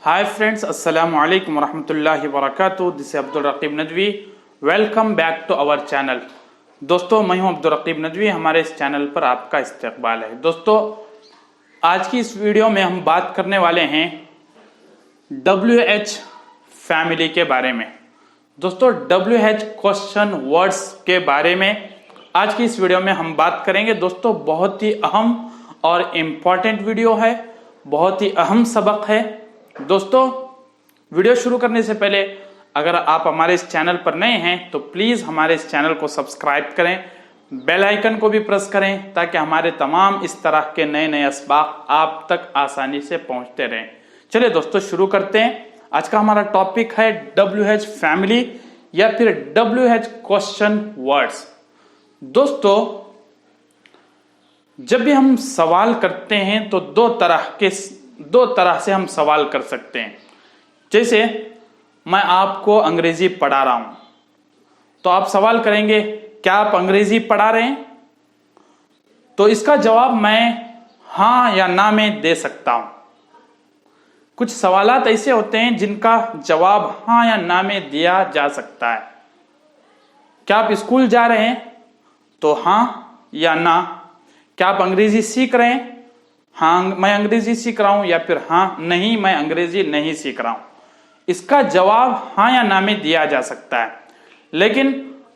Hi friends, Assalamu alaikum warahmatullahi wabarakatuh. This is Abdul Raqib Nadwi. Welcome back to our channel. दोस्तों मैं हूं अब्दुल रकीब नदवी। हमारे इस channel पर आपका इस्तकबाल है। दोस्तों आज की इस वीडियो में हम बात करने वाले हैं WH फैमिली के बारे में। दोस्तों WH क्वेश्चन वर्ड्स के बारे में आज की इस वीडियो में हम बात करेंगे। दोस्तों बहुत ही अहम और इम्पॉर्टेंट वीडियो है, बहुत ही अहम सबक है। दोस्तों वीडियो शुरू करने से पहले अगर आप हमारे इस चैनल पर नए हैं तो प्लीज हमारे इस चैनल को सब्सक्राइब करें, बेल आइकन को भी प्रेस करें ताकि हमारे तमाम इस तरह के नए नए असबाक आप तक आसानी से पहुंचते रहें। चलिए दोस्तों शुरू करते हैं। आज का हमारा टॉपिक है WH फैमिली या फिर WH क्वेश्चन वर्ड्स। दोस्तों जब भी हम सवाल करते हैं तो दो तरह से हम सवाल कर सकते हैं। जैसे मैं आपको अंग्रेजी पढ़ा रहा हूं तो आप सवाल करेंगे क्या आप अंग्रेजी पढ़ा रहे हैं, तो इसका जवाब मैं हां या ना में दे सकता हूं। कुछ सवालात ऐसे होते हैं जिनका जवाब हां या ना में दिया जा सकता है। क्या आप स्कूल जा रहे हैं, तो हां या ना। क्या आप अंग्रेजी सीख रहे हैं, हाँ मैं अंग्रेजी सीख रहा हूं, या फिर हाँ नहीं मैं अंग्रेजी नहीं सीख रहा हूं। इसका जवाब हाँ या ना में दिया जा सकता है। लेकिन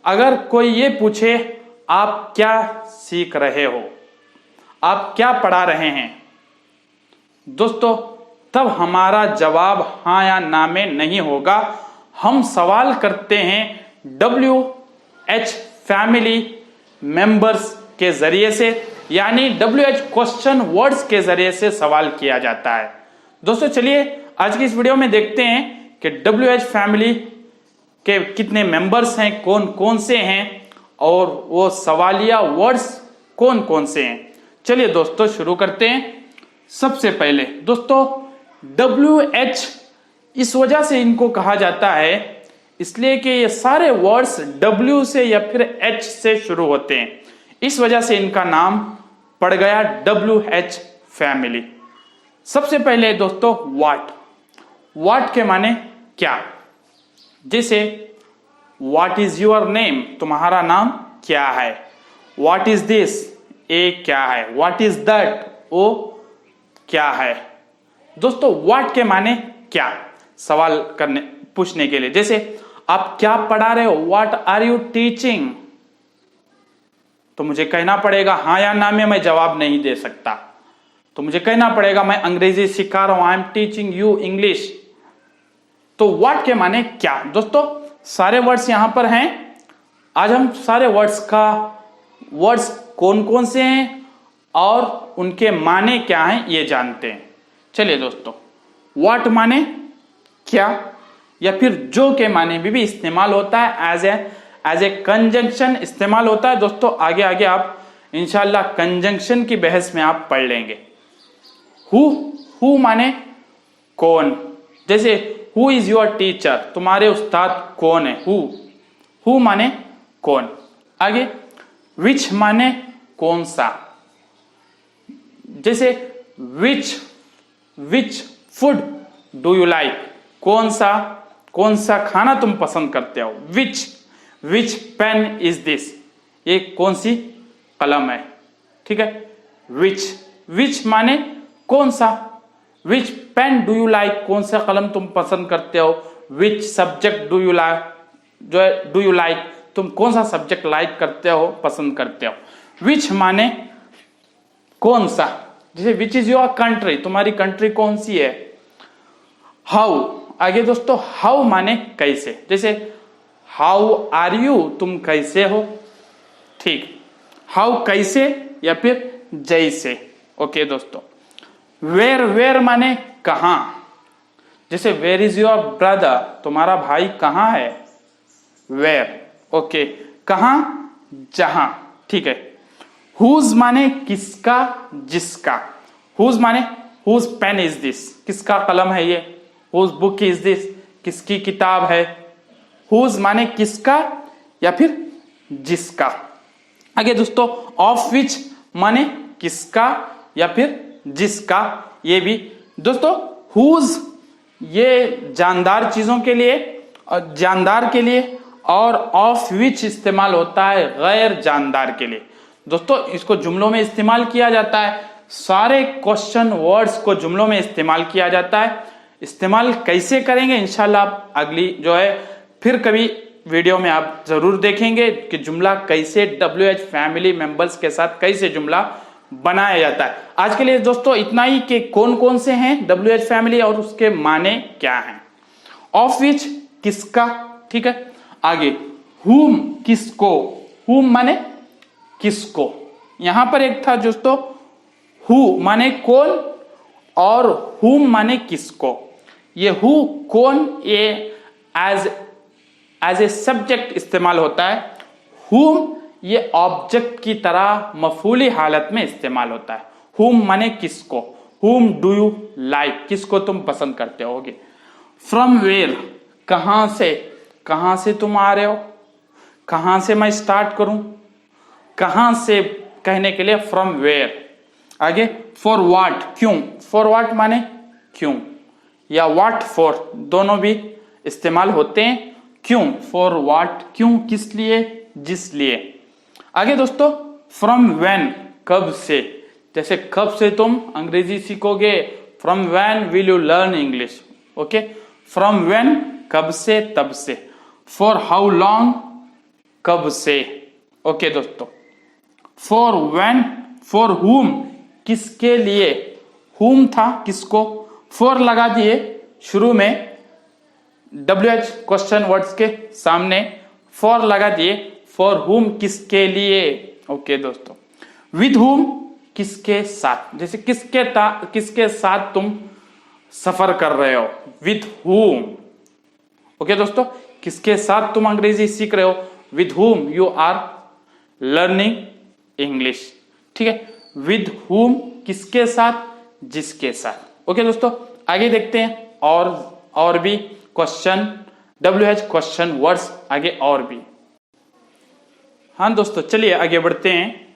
अगर कोई ये पूछे आप क्या सीख रहे हो, आप क्या पढ़ा रहे हैं, दोस्तों तब हमारा जवाब हाँ या ना में नहीं होगा। हम सवाल करते हैं WH फैमिली मेंबर्स के जरिए से, यानी WH क्वेश्चन वर्ड्स के जरिए से सवाल किया जाता है। दोस्तों चलिए आज की इस वीडियो में देखते हैं कि WH फैमिली के कितने मेंबर्स हैं, कौन कौन से हैं, और वो सवालिया वर्ड्स कौन कौन से हैं। चलिए दोस्तों शुरू करते हैं। सबसे पहले दोस्तों WH इस वजह से इनको कहा जाता है इसलिए कि ये सारे वर्ड्स W से या फिर H से शुरू होते हैं, इस वजह से इनका नाम पड़ गया WH फैमिली। सबसे पहले दोस्तों व्हाट के माने क्या। जैसे व्हाट इज योर नेम, तुम्हारा नाम क्या है। व्हाट इज दिस, ये क्या है। व्हाट इज दैट, वो क्या है। दोस्तों व्हाट के माने क्या सवाल पूछने के लिए। जैसे आप क्या पढ़ा रहे हो, व्हाट आर यू टीचिंग, तो मुझे कहना पड़ेगा हाँ या ना में मैं जवाब नहीं दे सकता, तो मुझे कहना पड़ेगा मैं अंग्रेजी सिखा रहा हूं, I am teaching you English. तो व्हाट के माने क्या। दोस्तों सारे वर्ड्स यहां पर हैं। आज हम सारे वर्ड्स कौन कौन से हैं और उनके माने क्या हैं ये जानते हैं। चलिए दोस्तों व्हाट माने क्या या फिर जो के माने भी इस्तेमाल होता है, एज ए कंजंक्शन इस्तेमाल होता है। दोस्तों आगे आगे आप इंशाल्लाह कंजंक्शन की बहस में आप पढ़ लेंगे। हु माने कौन। जैसे हु इज योर टीचर, तुम्हारे उस्ताद कौन है। हु माने कौन। आगे विच माने कौन सा। जैसे which food do you like, कौन सा खाना तुम पसंद करते हो। विच पेन इज दिस, ये कौन सी कलम है। ठीक है। विच माने कौन सा। विच पेन डू यू लाइक, कौन सा कलम तुम पसंद करते हो। Which subject do you like, तुम कौन सा सब्जेक्ट लाइक करते हो, पसंद करते हो। विच माने कौन सा। जैसे विच इज योर कंट्री, तुम्हारी कंट्री कौन सी है। हाउ, आगे दोस्तों हाउ माने कैसे। जैसे हाउ आर यू, तुम कैसे हो। ठीक, हाउ कैसे या फिर जैसे। ओके दोस्तों वेयर माने कहां। जैसे वेयर इज योर ब्रदर, तुम्हारा भाई कहां है। वेयर, ओके कहां, जहां। ठीक है। हुज माने किसका, जिसका। हुज माने हुज पेन इज दिस, किसका कलम है ये। हुज बुक इज दिस, किसकी किताब है। हुज माने किसका या फिर जिसका। आगे दोस्तों ऑफ विच माने किसका या फिर जिसका। ये भी दोस्तों हुज ये जानदार चीजों के लिए और जानदार के लिए, और ऑफ विच इस्तेमाल होता है गैर जानदार के लिए। दोस्तों इसको जुमलों में इस्तेमाल किया जाता है, सारे क्वेश्चन वर्ड्स को जुमलों में इस्तेमाल किया जाता है। इस्तेमाल कैसे करेंगे इंशाल्लाह आप अगली जो है फिर कभी वीडियो में आप जरूर देखेंगे कि जुमला कैसे WH फैमिली मेंबर्स के साथ कैसे जुमला बनाया जाता है। आज के लिए दोस्तों इतना ही कि कौन कौन से हैं WH फैमिली और उसके माने क्या हैं। ऑफ विच किसका, ठीक है। आगे हुम किसको, हुम माने किसको। यहां पर एक था दोस्तों हु माने कौन और हुम माने किसको। ये हु कौन ये एज ए सब्जेक्ट इस्तेमाल होता है, हुम ये ऑब्जेक्ट की तरह मफूली हालत में इस्तेमाल होता है। हुम माने किसको, हुम डू यू लाइक, किसको तुम पसंद करते होगे। फ्रॉम वेयर कहां से तुम आ रहे हो, कहां से मैं स्टार्ट करूं, कहां से कहने के लिए फ्रॉम वेयर। आगे फॉर व्हाट क्यों, फॉर व्हाट माने क्यों, या व्हाट फॉर दोनों भी इस्तेमाल होते हैं। क्यों फॉर व्हाट क्यों किस लिए जिस लिए। आगे दोस्तों फ्रॉम व्हेन कब से, जैसे कब से तुम अंग्रेजी सीखोगे, from when will you learn English, okay. From when कब से तब से। फॉर हाउ लॉन्ग कब से, ओके दोस्तों। फॉर व्हेन, फॉर हुम किसके लिए, हुम था किसको, फॉर लगा दिए शुरू में WH क्वेश्चन वर्ड्स के सामने फॉर लगा दिए, फॉर हुम किसके लिए, ओके दोस्तों। विद हुम किसके साथ, जैसे किसके साथ तुम सफर कर रहे हो, विद हुम, ओके दोस्तों। किसके साथ तुम अंग्रेजी सीख रहे हो, with whom you are learning English, ठीक है। विद हुम किसके साथ जिसके साथ, ओके दोस्तों। आगे देखते हैं और भी क्वेश्चन WH क्वेश्चन वर्ड्स आगे और भी। हाँ दोस्तों चलिए आगे बढ़ते हैं।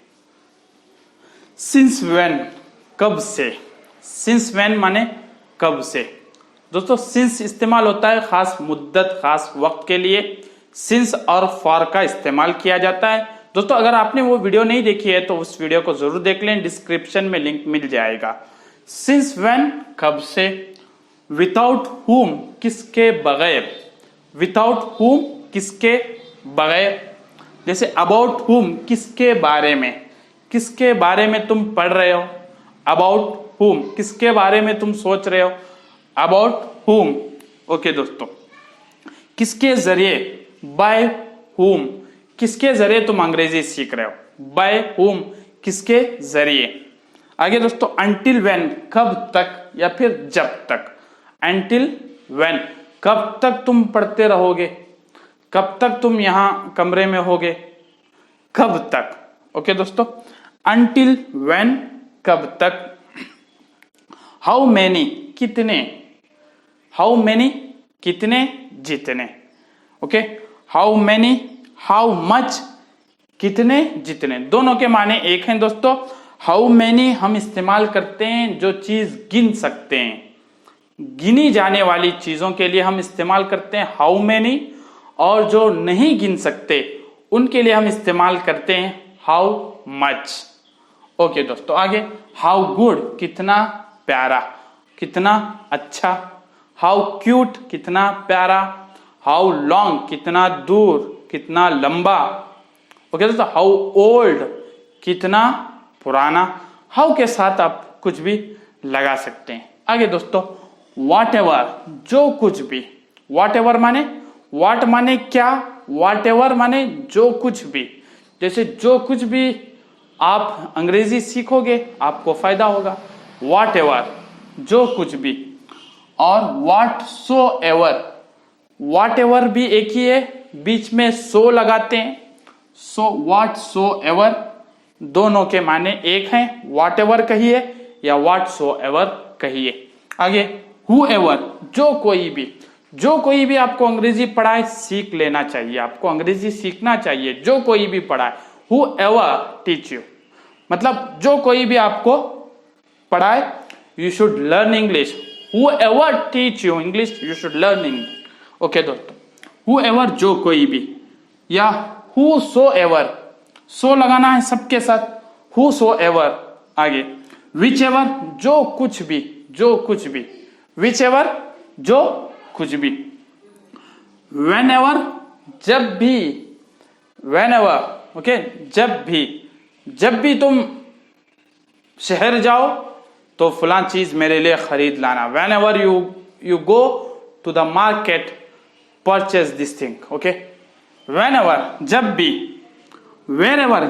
सिंस व्हेन कब से, सिंस व्हेन माने कब से। दोस्तों सिंस इस्तेमाल होता है खास मुद्दत खास वक्त के लिए, सिंस और फॉर का इस्तेमाल किया जाता है। दोस्तों अगर आपने वो वीडियो नहीं देखी है तो उस वीडियो को जरूर देख लें, डिस्क्रिप्शन में लिंक मिल जाएगा। सिंस व्हेन कब से। विदाउट हुम किसके बगैर, विदाउट हुम किसके बगैर। जैसे अबाउट हुम किसके बारे में, किसके बारे में तुम पढ़ रहे हो, अबाउट हुम किसके बारे में तुम सोच रहे हो, अबाउट हुम, ओके दोस्तों। किसके जरिए, बाय हुम किसके जरिए तुम अंग्रेजी सीख रहे हो, बाय हुम किसके जरिए। आगे दोस्तों अंटिल व्हेन कब तक या फिर जब तक। अंटिल व्हेन कब तक तुम पढ़ते रहोगे, कब तक तुम यहां कमरे में होगे, कब तक, ओके दोस्तों। अंटिल व्हेन कब तक। हाउ मेनी कितने, हाउ मेनी कितने जितने, okay. How many, how much कितने जितने, दोनों के माने एक हैं दोस्तों। हाउ मेनी हम इस्तेमाल करते हैं जो चीज गिन सकते हैं, गिनी जाने वाली चीजों के लिए हम इस्तेमाल करते हैं हाउ मेनी, और जो नहीं गिन सकते उनके लिए हम इस्तेमाल करते हैं हाउ मच, ओके दोस्तों। आगे हाउ गुड कितना प्यारा, कितना अच्छा। हाउ क्यूट कितना प्यारा, हाउ लॉन्ग कितना दूर कितना लंबा, ओके दोस्तों। हाउ ओल्ड कितना पुराना, हाउ के साथ आप कुछ भी लगा सकते हैं। आगे दोस्तों वॉट एवर जो कुछ भी, वॉट एवर माने वॉट माने क्या, वॉट एवर माने जो कुछ भी। जैसे जो कुछ भी आप अंग्रेजी सीखोगे आपको फायदा होगा, वॉट एवर जो कुछ भी। और what so ever, what ever भी एक ही है, बीच में सो लगाते हैं, सो वॉट सो एवर दोनों के माने एक हैं, वॉट एवर कहिए या वॉट सो एवर कहिए। आगे हु एवर जो कोई भी, जो कोई भी आपको अंग्रेजी पढ़ाए सीख लेना चाहिए, आपको अंग्रेजी सीखना चाहिए, जो कोई भी पढ़ाए। हु एवर टीच यू मतलब जो कोई भी आपको पढ़ाए, you should learn English, whoever teach you English, you should learn English. Okay दोस्तों, whoever जो कोई भी, या whosoever, so लगाना है सबके साथ, whosoever आगे, whichever जो कुछ भी, जो कुछ भी, whichever जो कुछ भी, whenever जब भी, whenever ओके जब भी तुम शहर जाओ तो फलां चीज मेरे लिए खरीद लाना। whenever you go to the market, purchase this thing. Okay, whenever जब भी, wherever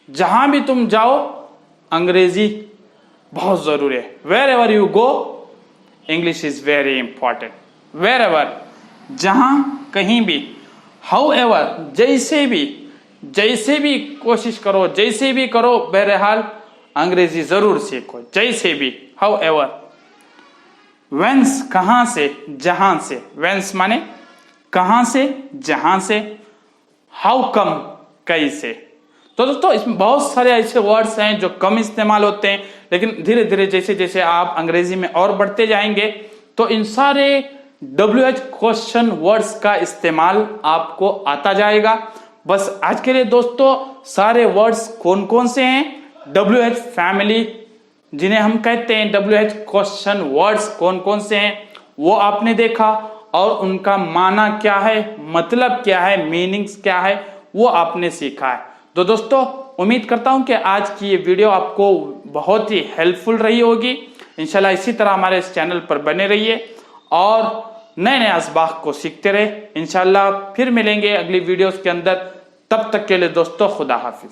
जहां भी तुम जाओ, अंग्रेजी बहुत जरूरी है। wherever you go, English is very important. wherever जहां कहीं भी, however जैसे भी कोशिश करो, जैसे भी करो, बहरहाल अंग्रेजी जरूर सीखो, जैसे भी, however। whence कहां से, जहां से, whence माने कहां से, जहां से, how come कैसे। तो दोस्तों इसमें बहुत सारे ऐसे वर्ड्स हैं जो कम इस्तेमाल होते हैं, लेकिन धीरे धीरे जैसे जैसे आप अंग्रेजी में और बढ़ते जाएंगे तो इन सारे WH क्वेश्चन वर्ड्स का इस्तेमाल आपको आता जाएगा। बस आज के लिए दोस्तों सारे वर्ड्स कौन कौन से हैं, WH फैमिली जिन्हें हम कहते हैं, WH क्वेश्चन वर्ड्स कौन कौन से हैं वो आपने देखा, और उनका माना क्या है, मतलब क्या है, मीनिंग्स क्या है, वो आपने सीखा है। तो दोस्तों उम्मीद करता हूं कि आज की ये वीडियो आपको बहुत ही हेल्पफुल रही होगी। इंशाल्लाह इसी तरह हमारे इस चैनल पर बने रहिए और नए नए असबाक को सीखते रहे। इंशाल्लाह फिर मिलेंगे अगली वीडियोस के अंदर। तब तक के लिए दोस्तों खुदा हाफिज।